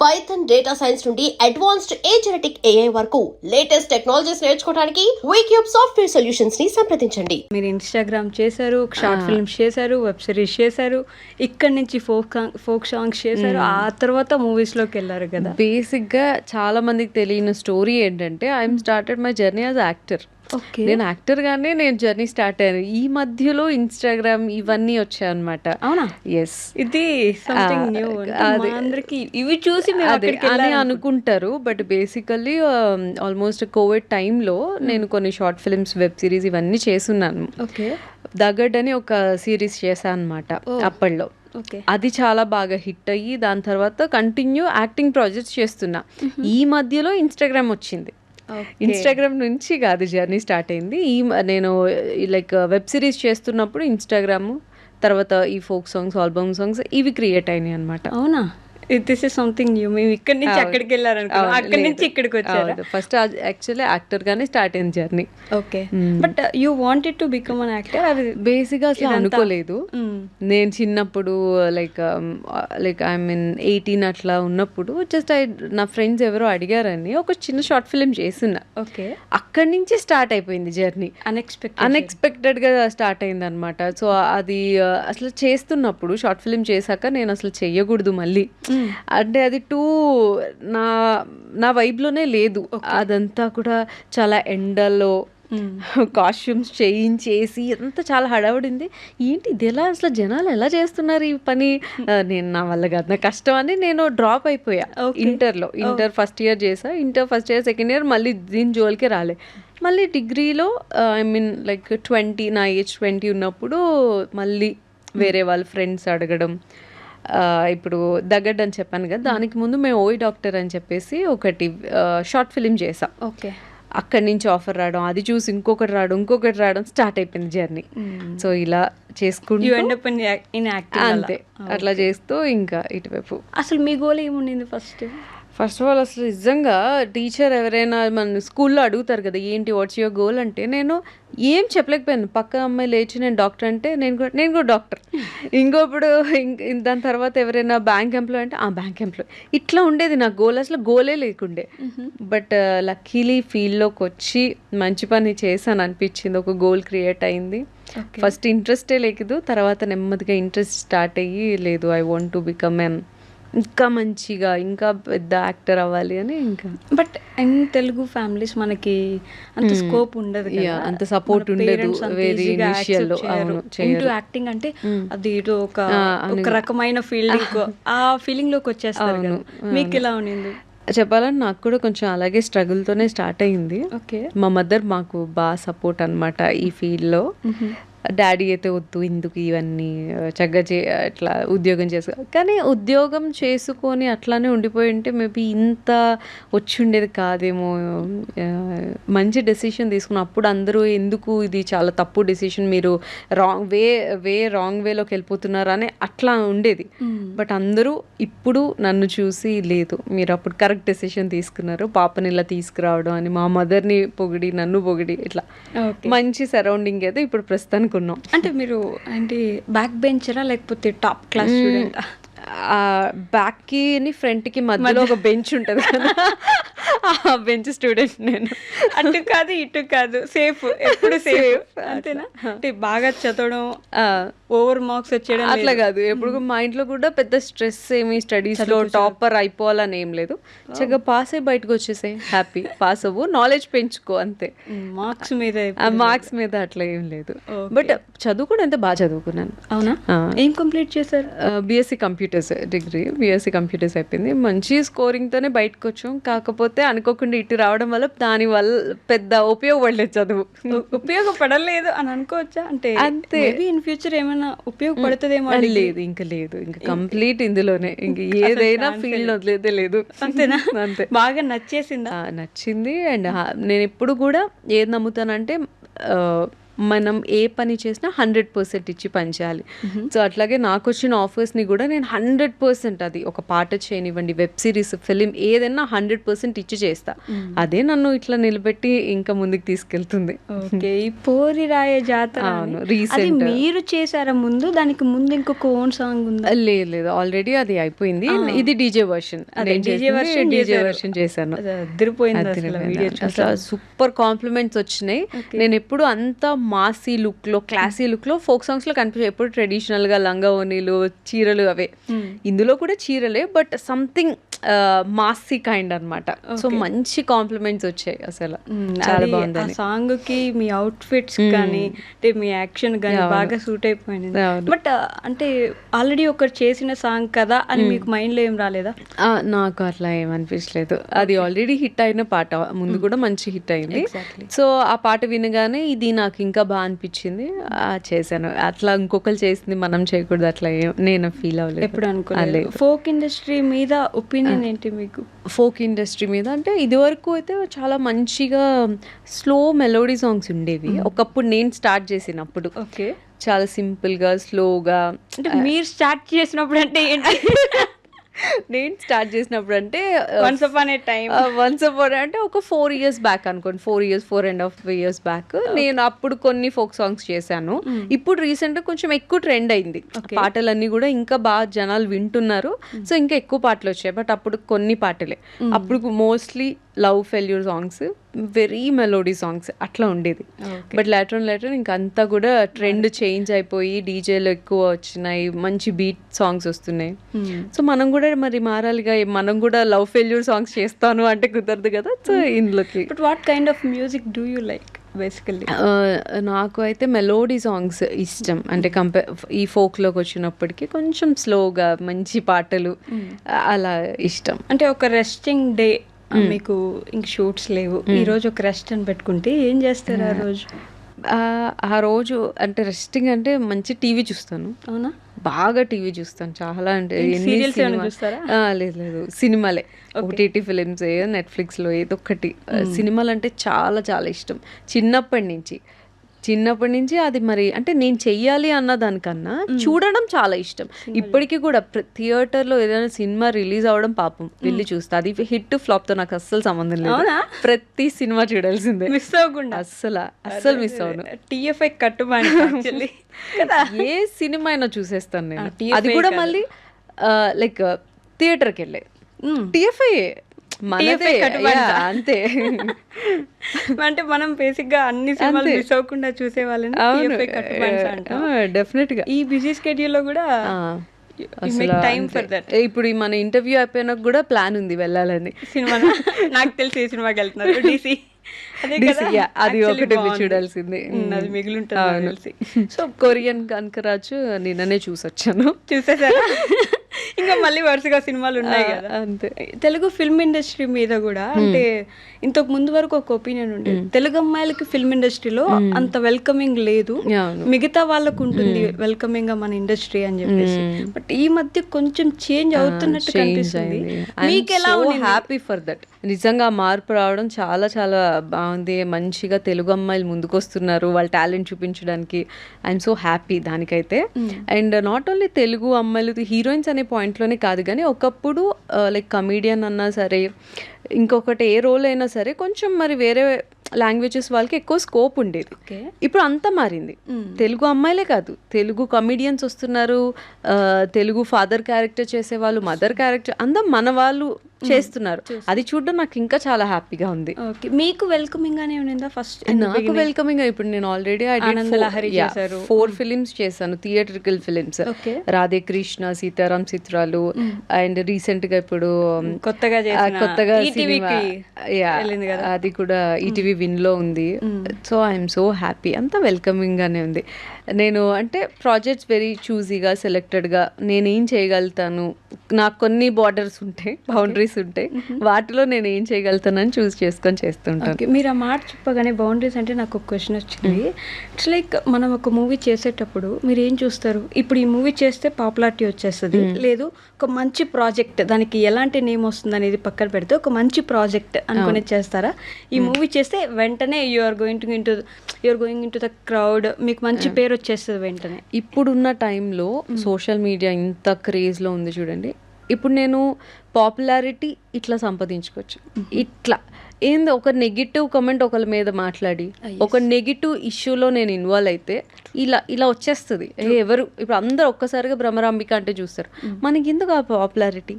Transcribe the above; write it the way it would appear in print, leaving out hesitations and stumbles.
Python data science నుండి advanced genetic AI వరకు latest technologies నేర్చుకోవడానికి వీక్యూబ్ సాఫ్ట్వేర్ సొల్యూషన్స్ ని సంప్రదించండి. మీరు ఇన్స్టాగ్రామ్ చేశారు, షార్ట్ ఫిల్మ్స్ చేశారు, వెబ్ సిరీస్ చేశారు, ఇక్కడ నుంచి ఫోక్ సాంగ్స్ చేశారు, ఆ తర్వాత మూవీస్లోకి వెళ్ళారు కదా. బేసిక్గా చాలా మందికి తెలియని స్టోరీ ఏంటంటే I'm started my journey as actor. నేను యాక్టర్గానే నేను జర్నీ స్టార్ట్ అయ్యాను. ఈ మధ్యలో ఇన్స్టాగ్రామ్ ఇవన్నీ వచ్చాయి అనమాట. అవునా? ఎస్, ఇది అందరికి ఇవి చూసి అని అనుకుంటారు. బట్ బేసికల్లీ ఆల్మోస్ట్ కోవిడ్ టైంలో నేను కొన్ని షార్ట్ ఫిల్మ్స్, వెబ్ సిరీస్ ఇవన్నీ చేస్తున్నాను. ఓకే, దగడ్ అని ఒక సిరీస్ చేశాను అనమాట అప్పట్లో. అది చాలా బాగా హిట్ అయ్యి దాని తర్వాత కంటిన్యూ యాక్టింగ్ ప్రాజెక్ట్స్ చేస్తున్నా. ఈ మధ్యలో ఇన్స్టాగ్రామ్ వచ్చింది. ఇన్స్టాగ్రామ్ నుంచి కాదు జర్నీ స్టార్ట్ అయింది. నేను లైక్ వెబ్ సిరీస్ చేస్తున్నప్పుడు ఇన్స్టాగ్రామ్, తర్వాత ఈ ఫోక్ సాంగ్స్, ఆల్బమ్ సాంగ్స్ ఇవి క్రియేట్ అయినాయి అనమాట. అవునా? This is something new. మేము ఇక్కడి నుంచి అక్కడికి వెళ్ళారనుకో, అక్కడి నుంచి ఇక్కడికి వచ్చారు. ఫస్ట్ యాక్చువల్లీ యాక్టర్ గానే స్టార్ట్ అయింది journey. Okay, but you wanted to become an actor? అది బేసిక్గా అసలు అనుకోలేదు. నేను చిన్నప్పుడు లైక్ ఐ మీన్ 18 అట్లా ఉన్నప్పుడు జస్ట్ నా ఫ్రెండ్స్ ఎవరో అడిగారని ఒక చిన్న షార్ట్ ఫిల్మ్ చేస్తున్నా. ఓకే, అక్కడి నుంచి స్టార్ట్ అయిపోయింది జర్నీ. అన్ఎక్స్పెక్టెడ్ గా స్టార్ట్ అయింది అనమాట. సో అది అసలు చేస్తున్నప్పుడు షార్ట్ ఫిల్మ్ చేశాక నేను అసలు చెయ్యకూడదు మళ్ళీ, అంటే అది నా వైబ్లోనే లేదు. అదంతా కూడా చాలా ఎండలో కాస్ట్యూమ్స్ చేయించేసి అంతా చాలా హడావుడింది. ఏంటి ఇది, ఎలా అసలు జనాలు ఎలా చేస్తున్నారు ఈ పని, నా వల్ల కాదు, నా కష్టం అని నేను డ్రాప్ అయిపోయా. ఇంటర్ ఫస్ట్ ఇయర్ చేసా. Inter first year, second year మళ్ళీ దీని జోలికే రాలే. మళ్ళీ డిగ్రీలో ఐ మీన్ లైక్ 20, నా ఏజ్ 20 ఉన్నప్పుడు మళ్ళీ వేరే వాళ్ళ ఫ్రెండ్స్ అడగడం. ఇప్పుడు దగడ్ అని చెప్పాను కదా, దానికి ముందు మేము ఓయ్ డాక్టర్ అని చెప్పేసి ఒకటి షార్ట్ ఫిలిం చేసాం. ఓకే, అక్కడి నుంచి ఆఫర్ రావడం, అది చూసి ఇంకొకటి రావడం స్టార్ట్ అయిపోయింది జర్నీ. సో ఇలా చేసుకుంటూ అంతే అట్లా చేస్తూ ఇంకా ఇటువైపు. అసలు మీ గోల్ ఏముండింది ఫస్ట్ ఆఫ్ ఆల్? అసలు నిజంగా టీచర్ ఎవరైనా మన స్కూల్లో అడుగుతారు కదా ఏంటి వాట్స్ యువర్ గోల్ అంటే, నేను ఏం చెప్పలేకపోయాను. పక్క అమ్మాయి లేచి నేను డాక్టర్ అంటే నేను కూడా డాక్టర్. ఇంకొప్పుడు దాని తర్వాత ఎవరైనా బ్యాంక్ ఎంప్లాయ్ అంటే బ్యాంక్ ఎంప్లాయ్. ఇట్లా ఉండేది నా గోల్. అసలు గోలే లేకుండే. బట్ లక్కీలీ ఫీల్డ్లోకి వచ్చి మంచి పని చేశాను అనిపించింది. ఒక గోల్ క్రియేట్ అయింది. ఫస్ట్ ఇంట్రెస్టే లేదు, తర్వాత నెమ్మదిగా ఇంట్రెస్ట్ స్టార్ట్ అయ్యి లేదు ఐ వాంట్ టు బికమ్ ఇంకా మంచిగా ఇంకా పెద్ద యాక్టర్ అవ్వాలి అని. ఇంకా బట్ ఇన్ తెలుగు ఫ్యామిలీస్ మనకి అంత స్కోప్ ఉండదు, అంత సపోర్ట్ ఉండదు వెరీ ఇనిషియల్ లో. యాక్టింగ్ అంటే అది ఒక రకమైన ఫీల్డింగ్, ఆ ఫీలింగ్ లోకి వచ్చేస్తారు. మీకు ఎలా ఉండింది? చెప్పాలని నాకు కూడా కొంచెం అలాగే స్ట్రగుల్తోనే స్టార్ట్ అయింది. ఓకే, మా మదర్ మాకు బాగా సపోర్ట్ అనమాట ఈ ఫీల్డ్లో. డాడీ అయితే వద్దు ఎందుకు ఇవన్నీ, చక్కగా అట్లా ఉద్యోగం చేసుకో, కానీ ఉద్యోగం చేసుకొని అట్లానే ఉండిపోయి ఉంటే మేబీ ఇంత వచ్చి ఉండేది కాదేమో. మంచి డెసిషన్ తీసుకున్నాం అప్పుడు. అందరూ ఎందుకు ఇది చాలా తప్పు డెసిషన్, మీరు రాంగ్ వేలోకి వెళ్ళిపోతున్నారు అని అట్లా ఉండేది. బట్ అందరూ ఇప్పుడు నన్ను చూసి లేదు మీరు అప్పుడు కరెక్ట్ డెసిషన్ తీసుకున్నారు, పాపని ఇలా తీసుకురావడం అని మా మదర్ని పొగిడి నన్ను పొగిడి ఇట్లా మంచి సరౌండింగ్ అయితే ఇప్పుడు ప్రస్తుతానికి ఉన్నాం. అంటే మీరు అంటే బ్యాక్ బెంచరా లేకపోతే టాప్ క్లాస్ స్టూడెంటా? బ్యాక్ కి ఫ్రంట్ కి మధ్యలో ఒక బెంచ్ ఉంటుంది కదా, ఆ బెంచ్ స్టూడెంట్ నేను. అటు కాదు ఇటు కాదు, సేఫ్, ఎప్పుడు సేఫ్ అంతేనా? అంటే బాగా చదవడం, ఓవర్ మార్క్స్ వచ్చేయడం అట్లా కాదు. ఎప్పుడు మా ఇంట్లో కూడా పెద్ద స్ట్రెస్ ఏమి స్టడీస్ లో టాపర్ అయిపోవాలని ఏం లేదు. చక్కగా పాస్ అయ్యి బయటకు వచ్చేసాయి, హ్యాపీ పాస్ అవ్వు, నాలెడ్జ్ పెంచుకో అంతే. మార్క్స్ మీద అట్లా ఏం లేదు. బట్ చదువుకుని అంతే బాగా చదువుకున్నాను. అవునా? ఏం కంప్లీట్ చేశారు? BSc computers degree, BSc computers అయిపోయింది. మంచి స్కోరింగ్తోనే బయటకు వచ్చాం. కాకపోతే అనుకోకుండా ఇటు రావడం వల్ల దాని వల్ల పెద్ద ఉపయోగపడలేదు చదువు. ఉపయోగపడలేదు అని అనుకోవచ్చా? అంటే అంతే, ఇన్ ఫ్యూచర్ ఏమైనా ఉపయోగపడుతుందేమో. లేదు, ఇంకా లేదు, ఇంకా కంప్లీట్ ఇందులోనే. ఇంక ఏదైనా ఫీల్డ్ వదిలేదే లేదు. అంతేనా? అంతే. బాగా నచ్చేసిందా? నచ్చింది. అండ్ నేను ఎప్పుడు కూడా ఏది నమ్ముతానంటే మనం ఏ పని చేసినా 100% ఇచ్చి పని చేయాలి. సో అట్లాగే నాకు వచ్చిన ఆఫర్స్ని కూడా నేను 100% అది ఒక పాట చేయనివ్వండి, వెబ్ సిరీస్, ఫిలిం ఏదైనా 100% ఇచ్చి చేస్తా. అదే నన్ను ఇట్లా నిలబెట్టి ఇంకా ముందుకు తీసుకెళ్తుంది. ఓకే, ఈ పోరి రాయ జాతర రీసెంట్ మీరు చేశారా? ముందు దానికి ముందు ఇంకొక ఓన్ సాంగ్ ఉందా? లేదు, ఆల్రెడీ అది అయిపోయింది. ఇది డీజే వర్షన్, డీజే వర్షన్ చేశాను. సూపర్ కాంప్లిమెంట్స్ వచ్చినాయి. నేను ఎప్పుడు అంత మాసీ లుక్ లో, క్లాసీ లుక్ లో ఫోక్ సాంగ్స్ లో కనిపించే, ఎప్పుడు ట్రెడిషనల్ గా లంగా ఓనీలు, చీరలు అవే. ఇందులో కూడా చీరలే, బట్ సంథింగ్ మాసీ కైండ్ అన్నమాట. సో మంచి కాంప్లిమెంట్స్ వచ్చాయి అసలు, చాలా బాగుంది. సాంగ్ కి మీ అవుట్ ఫిట్స్ కానీ మీ యాక్షన్ కానీ బాగా సూట్ అయిపోయింది. బట్ అంటే ఆల్రెడీ ఒకరు చేసిన సాంగ్ కదా అని మీకు మైండ్ లో ఏం రాలేదా? నాకు అట్లా ఏమనిపించలేదు. అది ఆల్రెడీ హిట్ అయిన పాట, ముందు కూడా మంచి హిట్ అయింది. సో ఆ పాట వినగానే ఇది నాకు ఇంకా బాగా అనిపించింది, చేశాను. అట్లా ఇంకొకరు చేసింది మనం చేయకూడదు అట్లా నేను ఫీల్ అవ్వలేదు, ఎప్పుడు అనుకోలేదు. ఫోక్ ఇండస్ట్రీ మీద ఒపీనియన్ ఏంటి మీకు? ఫోక్ ఇండస్ట్రీ మీద అంటే ఇదివరకు అయితే చాలా మంచిగా స్లో మెలోడీ సాంగ్స్ ఉండేవి ఒకప్పుడు నేను స్టార్ట్ చేసినప్పుడు. ఓకే, చాలా సింపుల్ గా, స్లోగా. అంటే మీరు స్టార్ట్ చేసినప్పుడు అంటే ఏంటి? నేను స్టార్ట్ చేసినప్పుడు అంటే వన్స్ అపాన్ ఏ టైమ్, అంటే ఒక 4 years బ్యాక్ అనుకోండి, 4.5 years బ్యాక్ నేను అప్పుడు కొన్ని ఫోక్ సాంగ్స్ చేశాను. ఇప్పుడు రీసెంట్ గా కొంచెం ఎక్కువ ట్రెండ్ అయింది, పాటలన్నీ కూడా ఇంకా బాగా జనాలు వింటున్నారు. సో ఇంకా ఎక్కువ పాటలు వచ్చాయి. బట్ అప్పుడు కొన్ని పాటలే, అప్పుడు mostly love failure songs, very melody songs అట్లా ఉండేది. బట్ లేటర్ ఇంకా అంతా కూడా ట్రెండ్ చేంజ్ అయిపోయి డీజేలు ఎక్కువ వచ్చినాయి, మంచి బీట్ సాంగ్స్ వస్తున్నాయి. సో మనం కూడా మరి మారాలిగా, మనం కూడా లవ్ ఫెయిల్యూర్ సాంగ్స్ చేస్తాను అంటే కుదరదు కదా. సో ఇందులోకి but what kind of music do you like basically? నాకు అయితే మెలోడీ సాంగ్స్ ఇష్టం. అంటే ఈ ఫోక్లోకి వచ్చినప్పటికీ కొంచెం స్లోగా మంచి పాటలు అలా ఇష్టం. అంటే ఒక రెస్టింగ్ డే, మీకు ఇంక షూట్స్ లేవు, ఈ రోజు ఒక రెస్ట్ అని పెట్టుకుంటే ఏం చేస్తారు ఆ రోజు? ఆ రోజు అంటే రెస్టింగ్ అంటే మంచి టీవీ చూస్తాను. అవునా? బాగా టీవీ చూస్తాను చాలా. అంటే లేదు, సినిమాలే, ఓటీటీ ఫిలిమ్స్, నెట్ఫ్లిక్స్ లో ఏదో ఒకటి. సినిమాలు అంటే చాలా చాలా ఇష్టం చిన్నప్పటి నుంచి. అది మరి అంటే నేను చెయ్యాలి అన్న దానికన్నా చూడడం చాలా ఇష్టం. ఇప్పటికీ కూడా థియేటర్లో ఏదైనా సినిమా రిలీజ్ అవ్వడం పాపం వెళ్ళి చూస్తా. అది హిట్ ఫ్లాప్ తో నాకు అస్సలు సంబంధం లేదు, ప్రతి సినిమా చూడాల్సిందే, మిస్ అవ్వకుండా. అస్సలు మిస్ అవ్వను. టీఎఫ్ఐ కట్టుబాటు, ఏ సినిమా అయినా చూసేస్తాను నేను. అది కూడా మళ్ళీ లైక్ థియేటర్కి వెళ్ళే టీఎఫ్ఐ మనదే అంతే. అంటే మనం బేసిక్ గా అన్ని సినిమాలు మిస్ అవ్వకుండా చూసే వాళ్ళని డెఫినెట్ గా. ఈ బిజీ స్కెడ్యూల్ లో కూడా టైం ఫర్ దట్. ఇప్పుడు మన ఇంటర్వ్యూ అయిపోయినా కూడా ప్లాన్ ఉంది వెళ్ళాలని. సినిమా నాకు తెలిసి ఏ సినిమాకి వెళ్తున్నారు? డీసీ. అది ఒకటి చూడాల్సింది, అది మిగిలి ఉంటుంది. సో కొరియన్ కనకరాజు నిన్ననే చూసొచ్చాను. చూసేసారా? ఇంకా మళ్ళీ వరుసగా సినిమాలు ఉన్నాయి కదా. అంతే. తెలుగు ఫిల్మ్ ఇండస్ట్రీ మీద కూడా అంటే ఇంతకు ముందు వరకు ఒక ఒపీనియన్ ఉండేది, తెలుగు అమ్మాయిలకి ఫిల్మ్ ఇండస్ట్రీలో అంత వెల్కమింగ్ లేదు, మిగతా వాళ్ళకు ఉంటుంది వెల్కమింగ్ గా మన ఇండస్ట్రీ అని చెప్పేసి. బట్ ఈ మధ్య కొంచెం చేంజ్ అవుతున్నట్టు కనిపిస్తుంది. మీకు ఎలా ఉంది? Happy for that. నిజంగా మార్పు రావడం చాలా చాలా బాగుంది. మంచిగా తెలుగు అమ్మాయిలు ముందుకు వస్తున్నారు వాళ్ళ టాలెంట్ చూపించడానికి. ఐఎమ్ సో హ్యాపీ దానికైతే. అండ్ నాట్ ఓన్లీ తెలుగు అమ్మాయిలు, హీరోయిన్స్ అనే పాయింట్లోనే కాదు కానీ ఒకప్పుడు లైక్ కమీడియన్ అన్నా సరే, ఇంకొకటి ఏ రోల్ అయినా సరే కొంచెం మరి వేరే లాంగ్వేజెస్ వాళ్ళకి ఎక్కువ స్కోప్ ఉండేది. ఇప్పుడు అంతా మారింది. తెలుగు అమ్మాయిలే కాదు, తెలుగు కమీడియన్స్ వస్తున్నారు, తెలుగు ఫాదర్ క్యారెక్టర్ చేసేవాళ్ళు, మదర్ క్యారెక్టర్, అందరూ మన వాళ్ళు చేస్తున్నారు. అది చూడడం నాకు ఇంకా చాలా హ్యాపీగా ఉంది. మీకు వెల్కమింగ్ గానే ఉండిందా ఫస్ట్? నాకు వెల్కమింగ్. ఇప్పుడు నేను ఆల్రెడీ 4 ఫిలిమ్స్ చేశాను, థియేట్రికల్ ఫిలిమ్స్. రాధే కృష్ణ, సీతారాం చిత్రాలు, అండ్ రీసెంట్ గా ఇప్పుడు కొత్తగా సినిమా అది కూడా ఈటీవీ విన్ లో ఉంది. సో ఐఎమ్ సో హ్యాపీ, అంతా వెల్కమింగ్ గానే ఉంది. నేను అంటే ప్రాజెక్ట్స్ వెరీ చూజీగా, సెలెక్టెడ్గా నేనేం చేయగలుగుతాను, నాకు కొన్ని బార్డర్స్ ఉంటాయి, బౌండరీస్ బౌండరీస్ ఉంటాయి, వాటిలో నేను ఏం చేయగలుగుతానని చూస్ చేసుకొని చేస్తుంటాను. ఓకే, మీరు ఆ మాట చెప్పగానే బౌండరీస్ అంటే నాకు ఒక క్వశ్చన్ వచ్చింది. ఇట్స్ లైక్ మనం ఒక మూవీ చేసేటప్పుడు మీరు ఏం చూస్తారు? ఇప్పుడు ఈ మూవీ చేస్తే పాపులారిటీ వచ్చేస్తుంది, లేదు ఒక మంచి ప్రాజెక్ట్, దానికి ఎలాంటి నేమ్ వస్తుంది అనేది పక్కన పెడితే ఒక మంచి ప్రాజెక్ట్ అనుకుని చేస్తారా? ఈ మూవీ చేస్తే వెంటనే you're going into the crowd, మీకు మంచి పేరు వచ్చేస్తుంది వెంటనే. ఇప్పుడున్న టైంలో సోషల్ మీడియా ఇంత క్రేజ్లో ఉంది చూడండి. ఇప్పుడు నేను పాపులారిటీ ఇట్లా సంపాదించుకోవచ్చు, ఇట్లా ఏంది ఒక నెగిటివ్ కమెంట్ ఒకరి మీద మాట్లాడి ఒక నెగిటివ్ ఇష్యూలో నేను ఇన్వాల్వ్ అయితే ఇలా వచ్చేస్తుంది. ఎవరు ఇప్పుడు అందరు ఒక్కసారిగా భ్రమరాంబిక అంటే చూస్తారు, మనకి ఎందుకు ఆ పాపులారిటీ?